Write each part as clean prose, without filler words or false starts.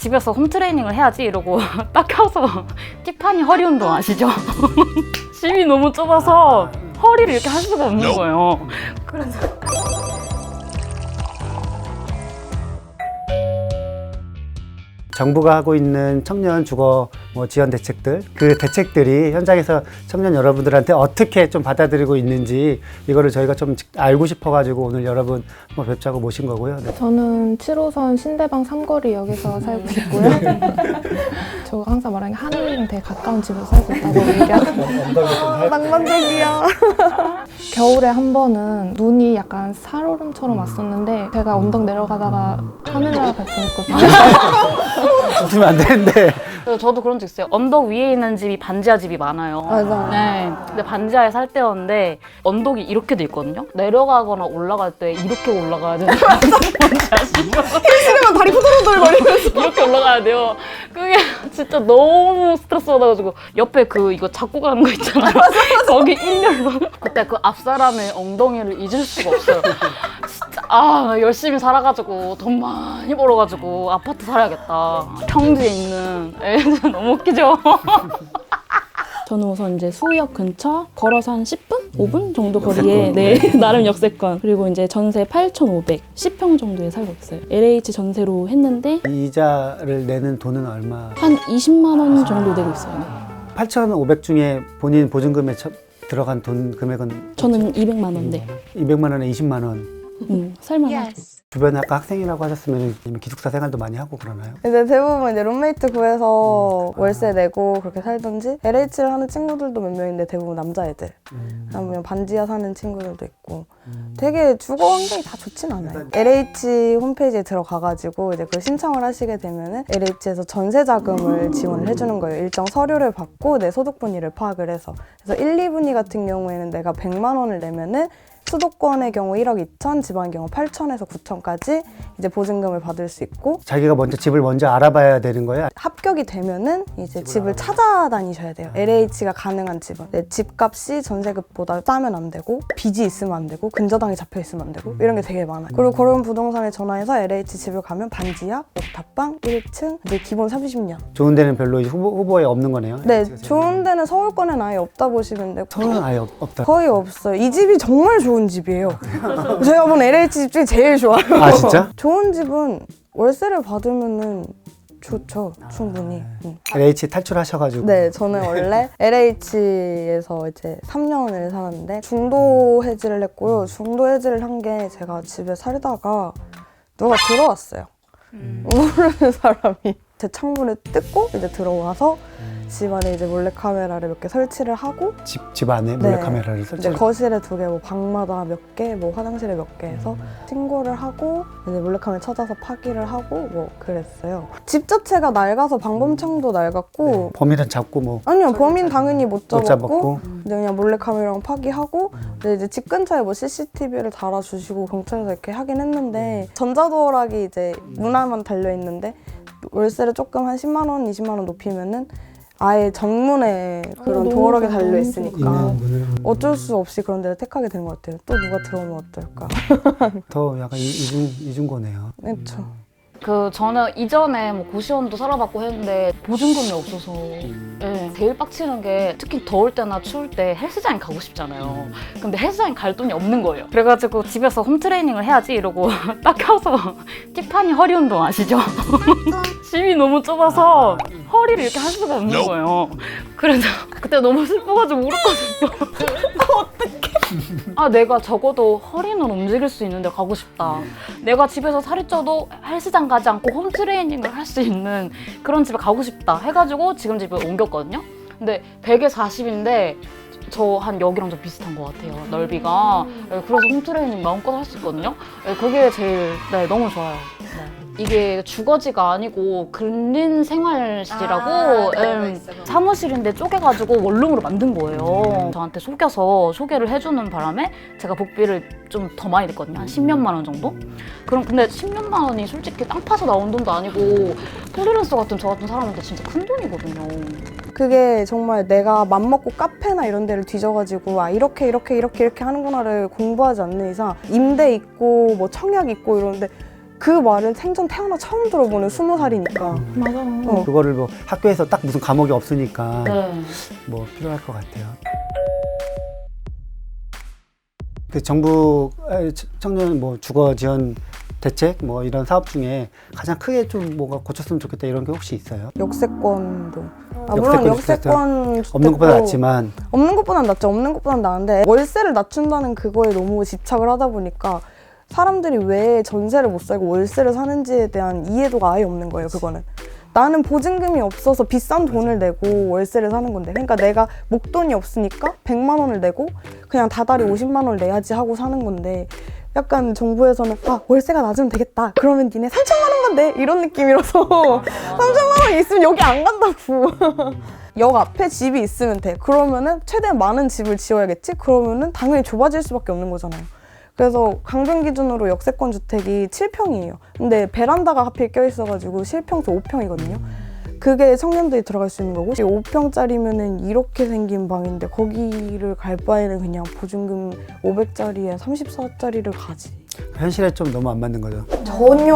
집에서 홈트레이닝을 해야지 이러고 딱 켜서 티파니 허리 운동 아시죠? 집이 너무 좁아서 허리를 이렇게 할 수가 없는 거예요. 그래서 정부가 하고 있는 청년 주거 지원 대책들, 그 대책들이 현장에서 청년 여러분들한테 어떻게 좀 받아들이고 있는지 이거를 저희가 좀 알고 싶어가지고 오늘 여러분 한번 뵙자고 모신 거고요. 네. 저는 7호선 신대방 삼거리역에서 살고 있고요. 저 항상 말하는 게 하늘이랑 되게 가까운 집에서 살고 있다고 얘기하고 낭만적이야. 겨울에 한 번은 눈이 약간 살얼음처럼 왔었는데 제가 언덕 내려가다가 하늘나라 갈 뻔했거든요. 웃으면 안 되는데. 그래서 저도 그런 적 있어요. 언덕 위에 있는 집이 반지하 집이 많아요. 맞아. 네. 근데 반지하에 살 때였는데 언덕이 이렇게 돼 있거든요. 내려가거나 올라갈 때 이렇게 올라가야 되는 뭔지 아시죠? 힘쓰면 다리 후들후들거리면서 이렇게 올라가야 돼요. 그게 진짜 너무 스트레스 받아가지고 옆에 이거 잡고 가는 거 있잖아요. 거기 일렬로. 그때 그 앞사람의 엉덩이를 잊을 수가 없어요. 진짜 나 열심히 살아가지고 돈 많이 벌어가지고 아파트 살아야겠다. 평지에 있는 애들 너무 웃기죠? 저는 우선 이제 수의역 근처 걸어서 한 10분? 5분 정도 거리에 네, 나름 역세권. 그리고 이제 전세 8,500, 10평 정도에 살고 있어요. LH 전세로 했는데 이 이자를 내는 돈은 얼마? 한 20만 원 정도 내고 있어요. 8,500 중에 본인 보증금에 들어간 돈 금액은 저는 200만 원대. 200만 원에 20만 원. 살만하죠. 주변에 아까 학생이라고 하셨으면 기숙사 생활도 많이 하고 그러나요? 이제 대부분 이제 룸메이트 구해서 월세 내고 그렇게 살던지 LH를 하는 친구들도 몇 명인데 대부분 남자애들 아니면 반지하 사는 친구들도 있고 되게 주거 환경이 다 좋진 않아요. LH 홈페이지에 들어가가지고 이제 그 신청을 하시게 되면은 LH에서 전세 자금을 지원을 해주는 거예요. 일정 서류를 받고 내 소득 분위를 파악을 해서. 그래서 1, 2분위 같은 경우에는 내가 100만 원을 내면은 수도권의 경우 1억 2천, 지방의 경우 8천에서 9천까지 이제 보증금을 받을 수 있고 자기가 집을 먼저 알아봐야 되는 거야? 합격이 되면은 이제 집을 찾아다니셔야 돼요. LH가 가능한 집은. 네, 집값이 전세급보다 싸면 안 되고 빚이 있으면 안 되고 근저당이 잡혀 있으면 안 되고 이런 게 되게 많아요. 그리고 그런 부동산에 전화해서 LH 집을 가면 반지하, 옥탑방, 1층, 이제 기본 30년. 좋은 데는 별로 후보에 없는 거네요. 네, 좋은 데는 서울권엔 아예 없다 보시면 되고 서울은 아예 없다. 거의 없어요. 이 집이 정말 좋은 집이에요. 제가 본 LH 집 중에 제일 좋아요. 아 진짜? 좋은 집은 월세를 받으면은 좋죠, 충분히. LH 탈출하셔가지고. 네, 저는 원래 LH에서 이제 3년을 살았는데 중도 해지를 했고요. 중도 해지를 한 게 제가 집에 살다가 누가 들어왔어요. 모르는 사람이 제 창문을 뜯고 이제 들어와서 집 안에 이제 몰래카메라를 몇 개 설치를 하고 집 안에 몰래카메라를 이제 설치. 거실에 2개, 뭐 방마다 몇 개, 뭐 화장실에 몇 개 해서 신고를 하고 이제 몰래카메라 찾아서 파기를 하고 뭐 그랬어요. 집 자체가 낡아서 방범창도 낡았고 범인은 잡고 아니요, 범인 당연히 못 못 잡았고 잡았고. 이제 그냥 몰래카메라랑 파기하고 이제 집 근처에 뭐 CCTV를 달아주시고 경찰에서 이렇게 하긴 했는데 전자도어락이 이제 문화만 달려있는데 월세를 조금 한 10만 원, 20만 원 높이면은 아예 정문에 그런 도어락이 달려있으니까 어쩔 수 없이 그런 데를 택하게 되는 것 같아요. 또 누가 들어오면 어떨까. 더 약간 이중고네요. 그렇죠. 저는 이전에 뭐 고시원도 살아봤고 했는데 보증금이 없어서 제일 빡치는 게 특히 더울 때나 추울 때 헬스장에 가고 싶잖아요. 근데 헬스장에 갈 돈이 없는 거예요. 그래가지고 집에서 홈트레이닝을 해야지 이러고 딱 켜서 티파니 허리 운동 아시죠? 집이 너무 좁아서 허리를 이렇게 할 수가 없는 거예요. 그래서 그때 너무 슬퍼가지고 울었거든요. 내가 적어도 허리는 움직일 수 있는데 가고 싶다. 내가 집에서 살이 쪄도 헬스장 가지 않고 홈트레이닝을 할 수 있는 그런 집에 가고 싶다 해가지고 지금 집에 옮겼거든요. 근데 100에 40인데 저 한 여기랑 좀 비슷한 것 같아요, 넓이가. 그래서 홈트레이닝 마음껏 할 수 있거든요. 그게 제일 너무 좋아요. 이게 주거지가 아니고 근린 생활실이라고 사무실인데 쪼개가지고 원룸으로 만든 거예요. 저한테 속여서 소개를 해주는 바람에 제가 복비를 좀 더 많이 냈거든요. 한 10몇만 원 정도? 근데 10몇만 원이 솔직히 땅 파서 나온 돈도 아니고 프리랜서 같은 저 같은 사람한테 진짜 큰 돈이거든요. 그게 정말 내가 맘먹고 카페나 이런 데를 뒤져가지고 이렇게 하는구나를 공부하지 않는 이상 임대 있고 뭐 청약 있고 이러는데 그 말을 생전 태어나 처음 들어보는 20살이니까. 맞아. 그거를 뭐 학교에서 딱 무슨 과목이 없으니까 네. 뭐 필요할 것 같아요. 그 정부 청년 뭐 주거 지원 대책 뭐 이런 사업 중에 가장 크게 좀 뭐가 고쳤으면 좋겠다 이런 게 혹시 있어요? 역세권도. 물론 역세권 없는 것보다 낫지만 없는 것보단 낫죠. 없는 것보단 나은데 월세를 낮춘다는 그거에 너무 집착을 하다 보니까 사람들이 왜 전세를 못 살고 월세를 사는지에 대한 이해도가 아예 없는 거예요. 그거는. 나는 보증금이 없어서 비싼 돈을 내고 월세를 사는 건데, 그러니까 내가 목돈이 없으니까 100만 원을 내고 그냥 다달이 50만 원을 내야지 하고 사는 건데, 약간 정부에서는 월세가 낮으면 되겠다. 그러면 니네 3천만 원만 내. 이런 느낌이라서 3천만 원이 있으면 여기 안 간다고. 역 앞에 집이 있으면 돼. 그러면은 최대한 많은 집을 지어야겠지? 그러면은 당연히 좁아질 수밖에 없는 거잖아요. 그래서 강변 기준으로 역세권 주택이 7평이에요. 근데 베란다가 하필 껴있어가지고 실평수 5평이거든요. 그게 청년들이 들어갈 수 있는 거고, 5평짜리면은 이렇게 생긴 방인데 거기를 갈 바에는 그냥 보증금 500짜리에 34짜리를 가지. 현실에 좀 너무 안 맞는 거죠. 전혀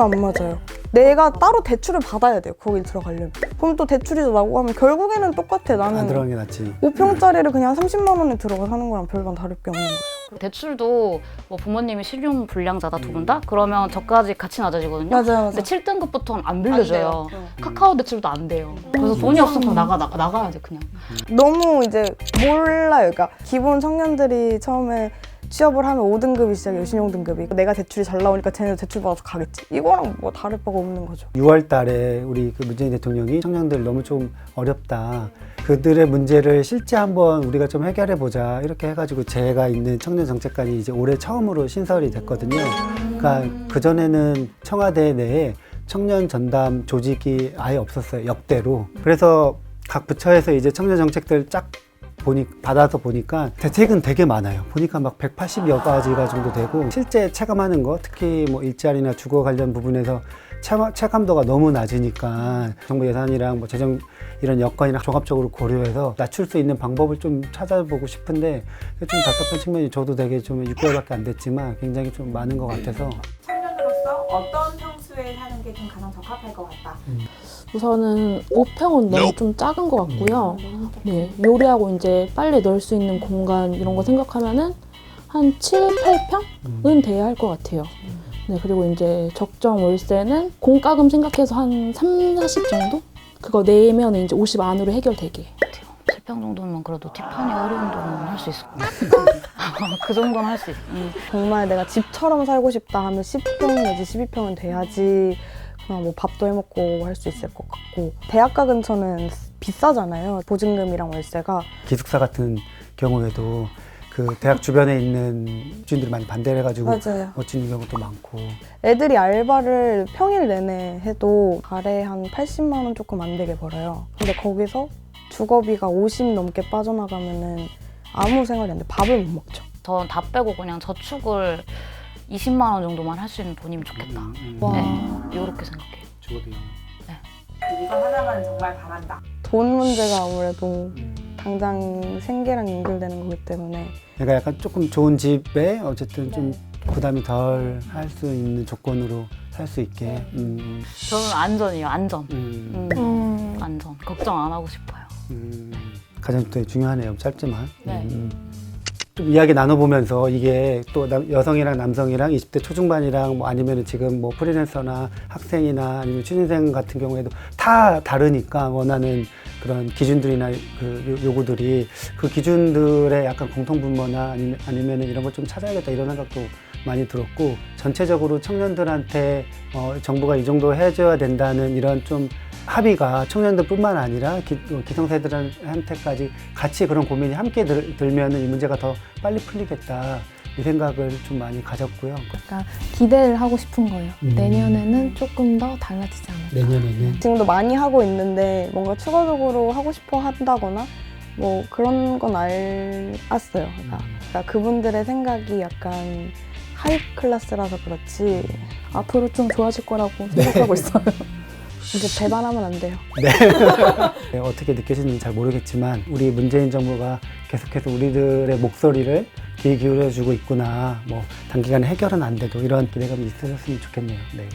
안 맞아요. 내가 따로 대출을 받아야 돼요. 거길 들어가려면. 그럼 또 대출이 더 나고 하면 결국에는 똑같아. 안 나는 들어가는 게 낫지. 5평짜리를 그냥 30만 원에 들어가 사는 거랑 별반 다를 게 없는 거예요. 대출도 뭐 부모님이 신용 불량자다 두 분 다? 그러면 저까지 같이 낮아지거든요. 맞아요. 근데 7등급부터는 안 빌려줘요. 안 돼요. 카카오 대출도 안 돼요. 그래서 돈이 없으면 나가야 돼 그냥. 너무 이제 몰라요. 그러니까 기본 청년들이 처음에 취업을 하면 5등급이 시작이에요. 신용등급이. 내가 대출이 잘 나오니까 쟤네도 대출 받아서 가겠지. 이거랑 뭐 다를 바가 없는 거죠. 6월 달에 우리 그 문재인 대통령이 청년들 너무 좀 어렵다. 그들의 문제를 실제 한번 우리가 좀 해결해 보자. 이렇게 해가지고 제가 있는 청년정책관이 이제 올해 처음으로 신설이 됐거든요. 그러니까 그전에는 청와대 내에 청년 전담 조직이 아예 없었어요. 역대로. 그래서 각 부처에서 이제 청년 정책들 쫙 받아서 보니까 대책은 되게 많아요. 보니까 막 180여 가지가 정도 되고, 실제 체감하는 거, 특히 뭐 일자리나 주거 관련 부분에서 체감도가 너무 낮으니까 정부 예산이랑 뭐 재정 이런 여건이랑 종합적으로 고려해서 낮출 수 있는 방법을 좀 찾아보고 싶은데, 좀 답답한 측면이 저도 되게 좀 6개월밖에 안 됐지만 굉장히 좀 많은 것 같아서. 청년으로서 어떤 평수에 사는 게 좀 가장 적합할 것 같다. 우선은 5평은 너무 좀 작은 것 같고요. 네, 요리하고 이제 빨래 넣을 수 있는 공간 이런 거 생각하면은 한 7, 8평은 돼야 할 것 같아요. 네, 그리고 이제 적정 월세는 공과금 생각해서 한 3, 40 정도? 그거 내면 이제 50 안으로 해결되게. 7평 정도면 그래도 티파니 어려운 돈은 할 수 있을 것 같아요. 그 정도는 할 수 있어. 정말 내가 집처럼 살고 싶다 하면 10평 내지 12평은 돼야지 그냥 뭐 밥도 해먹고 할 수 있을 것 같고, 대학가 근처는 비싸잖아요. 보증금이랑 월세가. 기숙사 같은 경우에도 그 대학 주변에 있는 주인들이 많이 반대를 해가지고 맞아요. 못 짓는 경우도 많고. 애들이 알바를 평일 내내 해도 달에 한 80만 원 조금 안 되게 벌어요. 근데 거기서 주거비가 50 넘게 빠져나가면은 아무 생활이 안 돼. 밥을 못 먹죠. 전 다 빼고 그냥 저축을 20만 원 정도만 할 수 있는 돈이면 좋겠다. 와. 네, 이렇게 생각해요. 주거비. 이거 하나만 정말 바란다. 돈 문제가 아무래도 당장 생계랑 연결되는 거기 때문에. 그러니까 약간 조금 좋은 집에 어쨌든 좀 부담이 덜 할 수 있는 조건으로 살 수 있게. 저는 안전이에요. 안전. 안전. 걱정 안 하고 싶어요. 가장 되게 중요하네요. 짧지만. 네. 좀 이야기 나눠보면서 이게 또 여성이랑 남성이랑 20대 초중반이랑 뭐 아니면 지금 뭐 프리랜서나 학생이나 아니면 취준생 같은 경우에도 다 다르니까 원하는 그런 기준들이나 그 요구들이, 그 기준들의 약간 공통분모나 아니면 이런 걸 좀 찾아야겠다 이런 생각도 많이 들었고, 전체적으로 청년들한테 정부가 이 정도 해줘야 된다는 이런 좀 합의가 청년들뿐만 아니라 기성세대한테까지 같이 그런 고민이 함께 들면 이 문제가 더 빨리 풀리겠다 이 생각을 좀 많이 가졌고요. 그러니까 기대를 하고 싶은 거예요. 내년에는 조금 더 달라지지 않을까. 내년에는 지금도 많이 하고 있는데 뭔가 추가적으로 하고 싶어 한다거나 뭐 그런 건 알았어요. 그러니까 그분들의 생각이 약간 하이 클래스라서 그렇지 앞으로 좀 좋아질 거라고 생각하고 있어요. 이제 배반하면 안 돼요. 네, 어떻게 느껴지는지 잘 모르겠지만 우리 문재인 정부가 계속해서 우리들의 목소리를 귀 기울여주고 있구나. 뭐 단기간에 해결은 안 돼도 이런 기대감이 있으셨으면 좋겠네요. 네.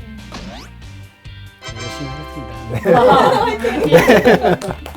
열심히 하겠습니다. 네.